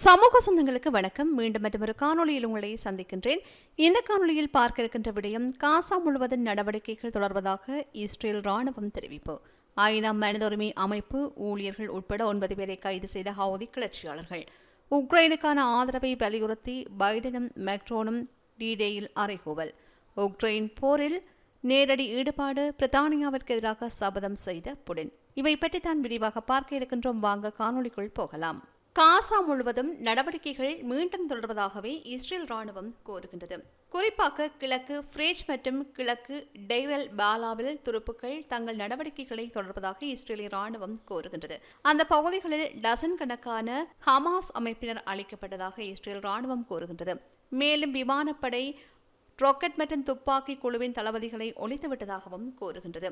சமூக சொந்தங்களுக்கு வணக்கம். மீண்டும் மற்றொரு காணொலியில் உங்களை சந்திக்கின்றேன். இந்த காணொலியில் பார்க்க இருக்கின்ற விடயம் காசா முழுவதும் நடவடிக்கைகள் தொடர்வதாக இஸ்ரேல் ராணுவம் தெரிவிப்பு. ஐநா மனித உரிமை அமைப்பு ஊழியர்கள் உட்பட 9 பேரை கைது செய்த ஹவுதி கிளர்ச்சியாளர்கள். உக்ரைனுக்கான ஆதரவை வலியுறுத்தி பைடனும் மேக்ரோனும் டி-டேயில் அறைகூவல். உக்ரைன் போரில் நேரடி ஈடுபாடு, பிரித்தானியாவிற்கு எதிராக சபதம் செய்த புடின். இவை பற்றித்தான் விரிவாக பார்க்க இருக்கின்றோம். வாங்க காணொலிக்குள் போகலாம். காசா முழுவதும் நடவடிக்கைகள் மீண்டும் தொடர்வதாகவே இஸ்ரேல் ராணுவம் கோருகின்றது. குறிப்பாக கிழக்கு ஃப்ரேஜ் மற்றும் கிழக்கு டெய்ரல் பாலாவில் துருப்புக்கள் தங்கள் நடவடிக்கைகளை தொடர்வதாக இஸ்ரேலிய ராணுவம் கோருகின்றது. அந்த பகுதிகளில் டசன் கணக்கான ஹமாஸ் அமைப்பினர் அளிக்கப்பட்டதாக இஸ்ரேல் ராணுவம் கோருகின்றது. மேலும் விமானப்படை, ராக்கெட் மற்றும் துப்பாக்கி குழுவின் தளபதிகளை ஒழித்துவிட்டதாகவும் கோருகின்றது.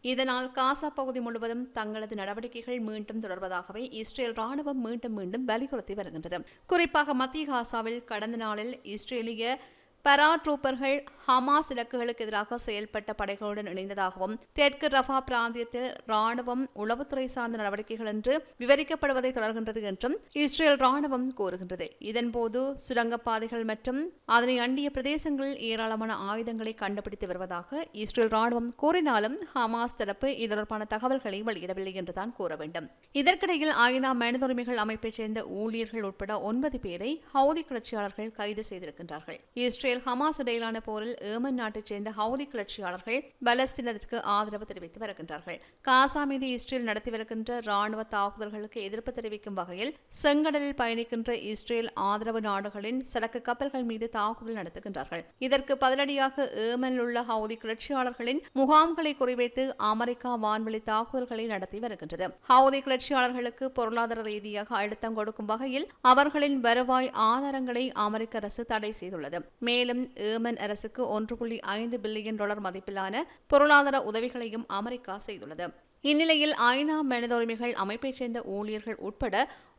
இதனால் காசா பகுதி முழுவதும் தங்களது நடவடிக்கைகள் மீண்டும் தொடர்வதாகவே இஸ்ரேல் ராணுவம் மீண்டும் வலியுறுத்தி வருகின்றது. குறிப்பாக மத்திய காசாவில் கடந்த நாளில் இஸ்ரேலிய பராட்ரூப்பர்கள் ஹமாஸ் இலக்குகளுக்கு எதிராக செயல்பட்ட படைகளுடன் இணைந்ததாகவும் தெற்கு ரஃபா பிராந்தியத்தில் ராணுவம் உளவுத்துறை சார்ந்த நடவடிக்கைகள் என்று விவரிக்கப்படுவதை தொடர்கின்றது என்றும் இஸ்ரேல் ராணுவம் கூறுகின்றது. இதன்போது சுரங்கப்பாதைகள் மற்றும் அதனை அண்டிய பிரதேசங்களில் ஏராளமான ஆயுதங்களை கண்டுபிடித்து வருவதாக இஸ்ரேல் ராணுவம் கூறினாலும் ஹமாஸ் தரப்பு இது தொடர்பான தகவல்களை வெளியிடவில்லை என்றுதான் கூற வேண்டும். இதற்கிடையில் ஐநா மனித உரிமைகள் அமைப்பைச் சேர்ந்த ஊழியர்கள் உட்பட 9 பேரை ஹவுதி கிளர்ச்சியாளர்கள் கைது செய்திருக்கின்றார்கள். இஸ்ரேல் ஹமாஸ் இடையிலான போரில் ஏமன் நாட்டைச் சேர்ந்த ஹவுதி கிளர்ச்சியாளர்கள் பலஸ்தீனத்திற்கு ஆதரவு தெரிவித்து வருகின்றார்கள். காசா மீது இஸ்ரேல் நடத்தி வருகின்ற ராணுவ தாக்குதல்களுக்கு எதிர்ப்பு தெரிவிக்கும் வகையில் செங்கடலில் பயணிக்கின்ற இஸ்ரேல் ஆதரவு நாடுகளின் சரக்கு கப்பல்கள் மீது தாக்குதல் நடத்துகின்றார்கள். இதற்கு பதிலடியாக ஏமனில் உள்ள ஹவுதி கிளர்ச்சியாளர்களின் முகாம்களை குறிவைத்து அமெரிக்கா வான்வெளி தாக்குதல்களை நடத்தி வருகின்றது. ஹவுதி கிளர்ச்சியாளர்களுக்கு பொருளாதார ரீதியாக அழுத்தம் கொடுக்கும் வகையில் அவர்களின் வருவாய் ஆதாரங்களை அமெரிக்க அரசு தடை செய்துள்ளது. மேலும் ஏமன் அரசுக்கு $1.5 பில்லியன் மதிப்பிலான பொருளாதார உதவிகளையும் அமெரிக்கா செய்துள்ளது. இந்நிலையில் ஐநா மனித உரிமைகள் அமைப்பைச் சேர்ந்த ஊழியர்கள் உட்பட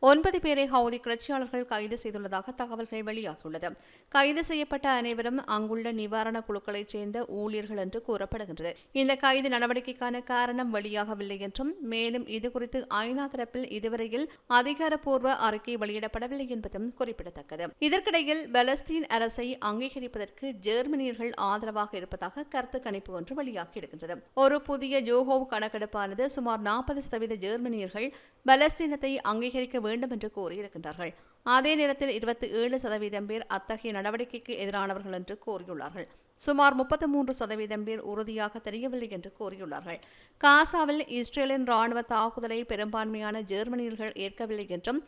9 பேரை ஹவுதி கிளர்ச்சியாளர்கள் கைது செய்துள்ளதாக தகவல்கள் வெளியாகியுள்ளது. கைது செய்யப்பட்ட அனைவரும் அங்குள்ள நிவாரண குழுக்களைச் சேர்ந்த ஊழியர்கள் என்று கூறப்படுகின்றது. இந்த கைது நடவடிக்கைக்கான காரணம் வெளியாகவில்லை என்றும், மேலும் இதுகுறித்து ஐநா தரப்பில் இதுவரையில் அதிகாரப்பூர்வ அறிக்கை வெளியிடப்படவில்லை என்பதும் குறிப்பிடத்தக்கது. இதற்கிடையில் பலஸ்தீன் அரசை அங்கீகரிப்பதற்கு ஜெர்மனியர்கள் ஆதரவாக இருப்பதாக கருத்து கணிப்பு ஒன்று வெளியாகியிருக்கின்றது. ஒரு புதிய ஜோஹோவ் கணக்கெடுப்பான சுமார் 40% ஜெர்மனியர்கள் பலஸ்தீனத்தை அங்கீகரிக்க வேண்டும் என்று கூறியிருக்கின்றார்கள். அதே நேரத்தில் 27% பேர் அத்தகைய நடவடிக்கைக்கு எதிரானவர்கள் என்று கூறியுள்ளார்கள். சுமார் 33% பேர் உறுதியாக தெரியவில்லை என்று கூறியுள்ளார்கள். காசாவில் இஸ்ரேலின் ராணுவ தாக்குதலை பெரும்பான்மையான ஜெர்மனியர்கள் ஏற்கவில்லை என்றும்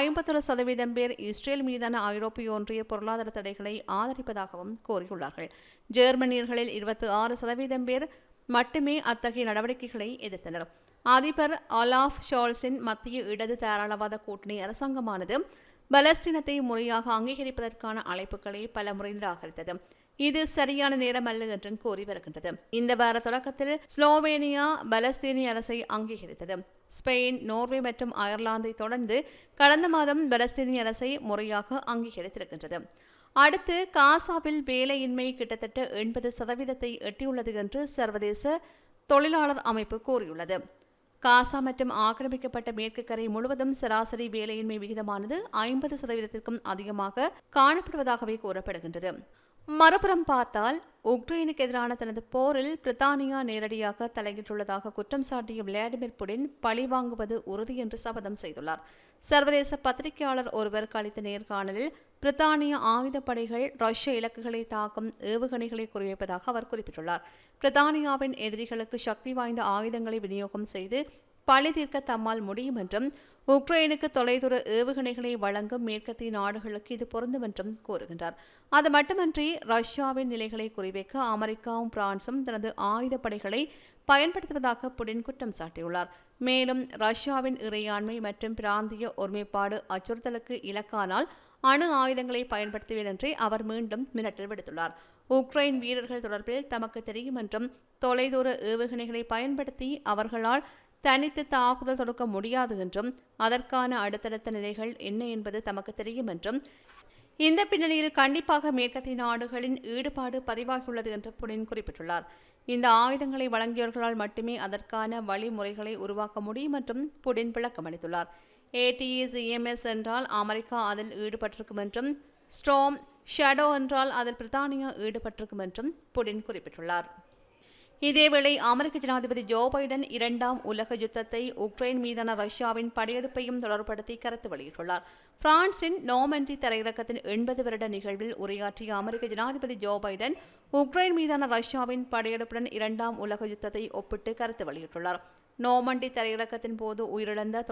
51% பேர் இஸ்ரேல் மீதான ஐரோப்பிய ஒன்றிய பொருளாதார தடைகளை ஆதரிப்பதாகவும் கூறியுள்ளார்கள். ஜெர்மனியர்களில் 26% பேர் மட்டுமே அத்தகைய நடவடிக்கைகளை எதிர்த்தனர். அதிபர் ஒலாஃப் ஷோல்ஸின் மத்திய இடது தாராளவாத கூட்டணி அரசாங்கமானது பலஸ்தீனத்தை முறையாக அங்கீகரிப்பதற்கான அழைப்புகளை பல முறை நிராகரித்தது. இது சரியான நேரம் அல்ல என்றும் கூறி வருகின்றது. இந்த வார தொடக்கத்தில் ஸ்லோவேனியா பலஸ்தீனிய அரசை அங்கீகரித்தது. ஸ்பெயின், நோர்வே மற்றும் அயர்லாந்தை தொடர்ந்து கடந்த மாதம் பலஸ்தீனிய அரசை முறையாக அங்கீகரித்திருக்கின்றது. அடுத்து காசாவில் வேலையின்மை கிட்டத்தட்ட 80% எட்டியுள்ளது என்று சர்வதேச தொழிலாளர் அமைப்பு கூறியுள்ளது. காசா மற்றும் ஆக்கிரமிக்கப்பட்ட மேற்கு கரை முழுவதும் சராசரி வேலையின்மை விகிதமானது 50%க்கும் அதிகமாக காணப்படுவதாகவே கூறப்படுகின்றது. மறுபுறம் பார்த்தால் உக்ரைனுக்கு எதிரான தனது போரில் பிரித்தானியா நேரடியாக தலையிட்டுள்ளதாக குற்றம் சாட்டிய விளாடிமிர் புடின் பழிவாங்குவது உறுதி என்று சபதம் செய்துள்ளார். சர்வதேச பத்திரிகையாளர் ஒருவருக்கு அளித்த நேர்காணலில் பிரித்தானிய ஆயுதப்படைகள் ரஷ்ய இலக்குகளை தாக்கும் ஏவுகணைகளை குறிவைப்பதாக அவர் குறிப்பிட்டுள்ளார். பிரித்தானியாவின் எதிரிகளுக்கு சக்தி வாய்ந்த ஆயுதங்களை விநியோகம் செய்து பழி தீர்க்க தம்மால் முடியும் என்றும், உக்ரைனுக்கு தொலைதூர ஏவுகணைகளை வழங்கும் மேற்கத்திய நாடுகளுக்கு இது பொருந்தும் என்றும் கூறுகின்றார். அது மட்டுமன்றி ரஷ்யாவின் நிலைகளை குறிவைக்க அமெரிக்காவும் பிரான்சும் தனது ஆயுதப்படைகளை பயன்படுத்துவதாக புடின் குற்றம் சாட்டியுள்ளார். மேலும் ரஷ்யாவின் இறையாண்மை மற்றும் பிராந்திய ஒருமைப்பாடு அச்சுறுத்தலுக்கு இலக்கானால் அணு ஆயுதங்களை பயன்படுத்துவேன் என்றே அவர் மீண்டும் மிரட்டல் விடுத்துள்ளார். உக்ரைன் வீரர்கள் தொடர்பில் தமக்கு தெரியும் என்றும், தொலைதூர ஏவுகணைகளை பயன்படுத்தி அவர்களால் தனித்து தாக்குதல் தொடுக்க முடியாது என்றும், அதற்கான அடுத்தடுத்த நிலைகள் என்ன என்பது தமக்கு தெரியும் என்றும், இந்த பின்னணியில் கண்டிப்பாக மேற்கத்திய நாடுகளின் ஈடுபாடு பதிவாகியுள்ளது என்று புடின் குறிப்பிட்டுள்ளார். இந்த ஆயுதங்களை வழங்கியவர்களால் மட்டுமே அதற்கான வழிமுறைகளை உருவாக்க முடியும் என்றும் புடின் விளக்கமளித்துள்ளார். ATACMS என்றால் அமெரிக்கா அதில் ஈடுபட்டிருக்கும் என்றும், ஸ்டார்ம் ஷேடோ என்றால் அதில் பிரித்தானியா ஈடுபட்டிருக்கும் என்றும் புடின் குறிப்பிட்டுள்ளார். இதேவேளை அமெரிக்க ஜனாதிபதி ஜோ பைடன் 2ஆம் உலக யுத்தத்தை உக்ரைன் மீதான ரஷ்யாவின் படையெடுப்பையும் தொடர்படுத்தி கருத்து வெளியிட்டுள்ளார். பிரான்சின் நோமண்டி தரையிறக்கத்தின் 80 வருட நிகழ்வில் உரையாற்றிய அமெரிக்க ஜனாதிபதி ஜோ பைடன் உக்ரைன் மீதான ரஷ்யாவின் படையெடுப்புடன் 2ஆம் உலக யுத்தத்தை ஒப்பிட்டு கருத்து வெளியிட்டுள்ளார். நோமண்டி தரையிறக்கத்தின் போது உயிரிழந்த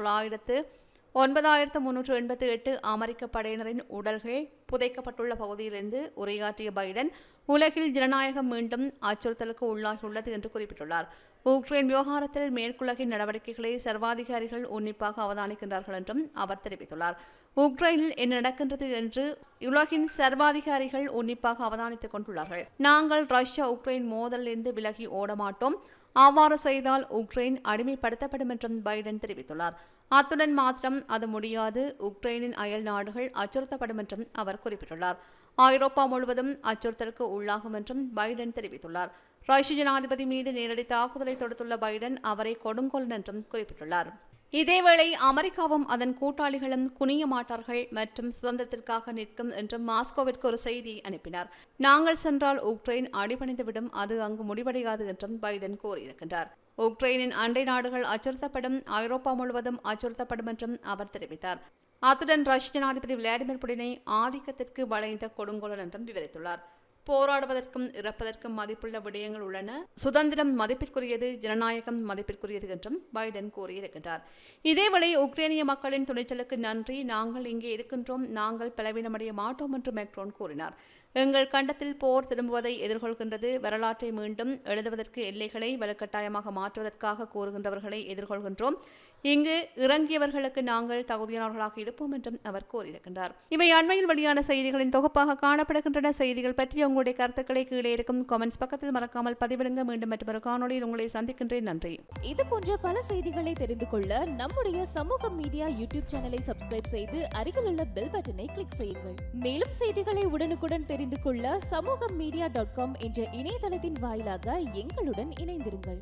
9,388 அமெரிக்க படையினரின் உடல்கள் புதைக்கப்பட்டுள்ள பகுதியிலிருந்து உரையாற்றிய பைடன் உலகில் ஜனநாயகம் மீண்டும் அச்சுறுத்தலுக்கு உள்ளாகியுள்ளது என்று குறிப்பிட்டுள்ளார். உக்ரைன் விவகாரத்தில் மேற்குலகின் நடவடிக்கைகளை சர்வாதிகாரிகள் உன்னிப்பாக அவதானிக்கின்றார்கள் என்றும் அவர் தெரிவித்துள்ளார். உக்ரைனில் என்ன நடக்கின்றது என்று உலகின் சர்வாதிகாரிகள் உன்னிப்பாக அவதானித்துக் கொண்டுள்ளார்கள். நாங்கள் ரஷ்யா உக்ரைன் மோதலிலிருந்து விலகி ஓடமாட்டோம். அவ்வாறு செய்தால் உக்ரைன் அடிமைப்படுத்தப்படும் என்றும் பைடன் தெரிவித்துள்ளார். அத்துடன் மாத்திரம் அது முடியாது, உக்ரைனின் அயல் நாடுகள் அச்சுறுத்தப்படும் என்றும் அவர் குறிப்பிட்டுள்ளார். ஐரோப்பா முழுவதும் அச்சுறுத்தலுக்கு உள்ளாகும் என்றும் பைடன் தெரிவித்துள்ளார். ரஷ்ய ஜனாதிபதி மீது நேரடி தாக்குதலை தொடுத்துள்ள பைடன் அவரை கொடுங்கோலன் என்றும் குறிப்பிட்டுள்ளார். இதேவேளை அமெரிக்காவும் அதன் கூட்டாளிகளும் குனிய மாட்டார்கள் மற்றும் சுதந்திரத்திற்காக நிற்கும் என்று மாஸ்கோவிற்கு ஒரு செய்தியை அனுப்பினார். நாங்கள் சென்றால் உக்ரைன் அடிபணிந்துவிடும், அது அங்கு முடிவடையாது என்றும் பைடன் கூறியிருக்கின்றார். உக்ரைனின் அண்டை நாடுகள் அச்சுறுத்தப்படும், ஐரோப்பா முழுவதும் அச்சுறுத்தப்படும் என்றும் அவர் தெரிவித்தார். அத்துடன் ரஷ்ய ஜனாதிபதி விளாடிமிர் புடினை ஆதிக்கத்திற்கு வளைந்த கொடுங்கோலன் என்றும் விவரித்துள்ளார். போராடுவதற்கும் இறப்பதற்கும் மதிப்புள்ள விடயங்கள் உள்ளன. சுதந்திரம் மதிப்பிற்குரியது, ஜனநாயகம் மதிப்பிற்குரியது என்றும் பைடன் கூறியிருக்கின்றார். இதேவேளை உக்ரைனிய மக்களின் துணிச்சலுக்கு நன்றி, நாங்கள் இங்கே இருக்கின்றோம், நாங்கள் பலவீனமடைய மாட்டோம் என்று மேக்ரோன் கூறினார். எங்கள் கண்டத்தில் போர் திரும்புவதை எதிர்கொள்கின்றது. வரலாற்றை மீண்டும் எழுதுவதற்கு எல்லைகளை வலுக்கட்டாயமாக மாற்றுவதற்காக கூறுகின்றவர்களை எதிர்கொள்கின்றோம். இங்கு இறங்கியவர்களுக்கு நாங்கள் தகுதியானவர்களாக இருப்போம் என்றும் அவர் கூறியிருக்கின்றார். இவை அண்மையில் வெளியான செய்திகளின் தொகுப்பாக காணப்படுகின்றன. செய்திகள் பற்றி உங்களுடைய கருத்துக்களை கீழே இருக்கும் கமெண்ட்ஸ் பக்கத்தில் மறக்காமல் பதிவிடுங்க. மீண்டும் மற்றொரு காணொலியில் உங்களை சந்திக்கின்றேன். நன்றி. இது போன்ற பல செய்திகளை தெரிந்து கொள்ள நம்முடைய சமூக மீடியா யூடியூப் சேனலை சப்ஸ்கிரைப் செய்து அருகில் உள்ள பெல் பட்டனை கிளிக் செய்யுங்கள். மேலும் செய்திகளை உடனுக்குடன் தெரிந்து கொள்ள சமூகமீடியா.com என்ற இணையதளத்தின் வாயிலாக எங்களுடன் இணைந்திருங்கள்.